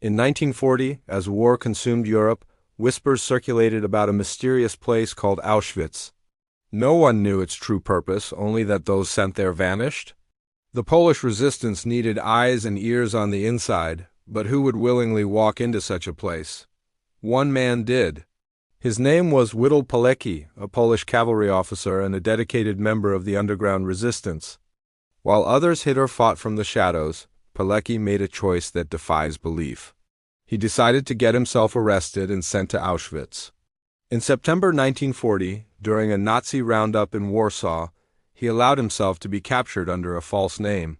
In 1940, as war consumed Europe, whispers circulated about a mysterious place called Auschwitz. No one knew its true purpose, only that those sent there vanished. The Polish resistance needed eyes and ears on the inside, but who would willingly walk into such a place? One man did. His name was Witold Pilecki, a Polish cavalry officer and a dedicated member of the underground resistance. While others hid or fought from the shadows, Pilecki made a choice that defies belief. He decided to get himself arrested and sent to Auschwitz. In September 1940, during a Nazi roundup in Warsaw, he allowed himself to be captured under a false name.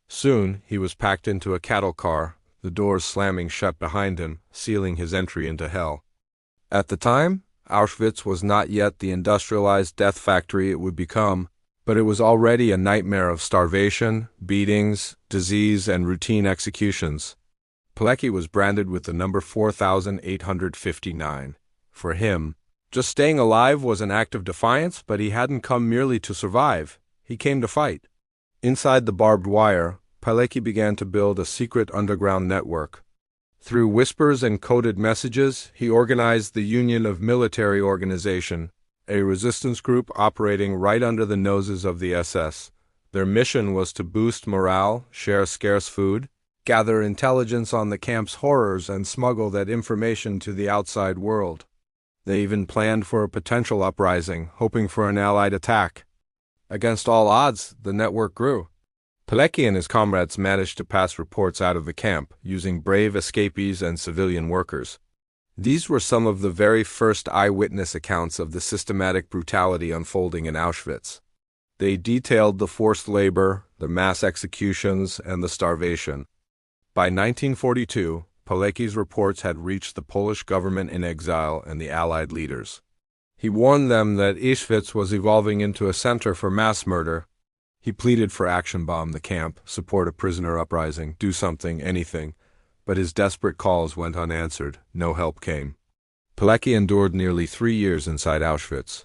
Soon, he was packed into a cattle car, the doors slamming shut behind him, sealing his entry into hell. At the time, Auschwitz was not yet the industrialized death factory it would become, but it was already a nightmare of starvation, beatings, disease, and routine executions. Pilecki was branded with the number 4859. For him, just staying alive was an act of defiance, but he hadn't come merely to survive. He came to fight. Inside the barbed wire, Pilecki began to build a secret underground network. Through whispers and coded messages, he organized the Union of Military Organization, a resistance group operating right under the noses of the SS. Their mission was to boost morale, share scarce food, gather intelligence on the camp's horrors, and smuggle that information to the outside world. They even planned for a potential uprising, hoping for an Allied attack. Against all odds, the network grew. Pilecki and his comrades managed to pass reports out of the camp, using brave escapees and civilian workers. These were some of the very first eyewitness accounts of the systematic brutality unfolding in Auschwitz. They detailed the forced labor, the mass executions, and the starvation. By 1942, Pilecki's reports had reached the Polish government in exile and the Allied leaders. He warned them that Auschwitz was evolving into a center for mass murder. He pleaded for action: bomb the camp, support a prisoner uprising, do something, anything. But his desperate calls went unanswered. No help came. Pilecki endured nearly 3 years inside Auschwitz.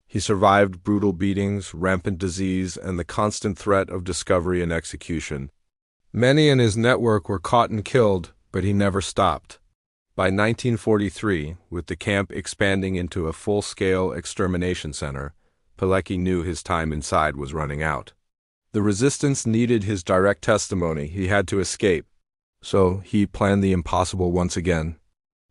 He survived brutal beatings, rampant disease, and the constant threat of discovery and execution. Many in his network were caught and killed, but he never stopped. By 1943, with the camp expanding into a full-scale extermination center, Pilecki knew his time inside was running out. The resistance needed his direct testimony. He had to escape. So he planned the impossible once again.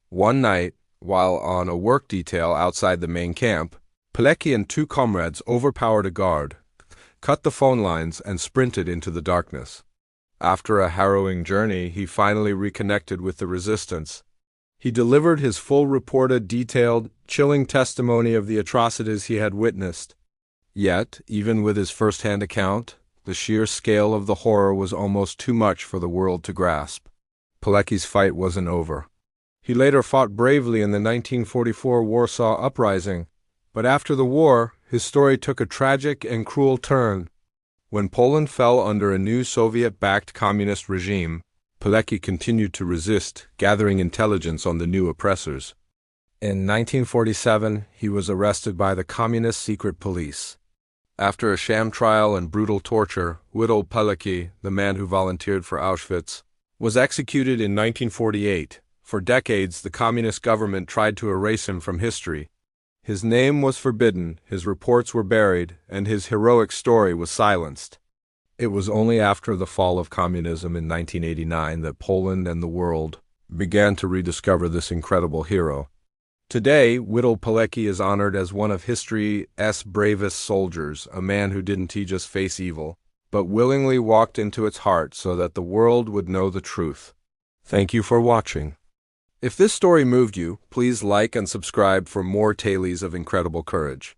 One night, while on a work detail outside the main camp, Pilecki and 2 comrades overpowered a guard, cut the phone lines, and sprinted into the darkness. After a harrowing journey, he finally reconnected with the resistance. He delivered his full reported, detailed, chilling testimony of the atrocities he had witnessed. Yet, even with his first-hand account, the sheer scale of the horror was almost too much for the world to grasp. Pilecki's fight wasn't over. He later fought bravely in the 1944 Warsaw Uprising, but after the war, his story took a tragic and cruel turn. When Poland fell under a new Soviet-backed communist regime, Pilecki continued to resist, gathering intelligence on the new oppressors. In 1947, he was arrested by the communist secret police. After a sham trial and brutal torture, Witold Pilecki, the man who volunteered for Auschwitz, was executed in 1948. For decades, the communist government tried to erase him from history. His name was forbidden, his reports were buried, and his heroic story was silenced. It was only after the fall of communism in 1989 that Poland and the world began to rediscover this incredible hero. Today, Witold Pilecki is honored as one of history's bravest soldiers, a man who didn't just face evil, but willingly walked into its heart so that the world would know the truth. Thank you for watching. If this story moved you, please like and subscribe for more tales of incredible courage.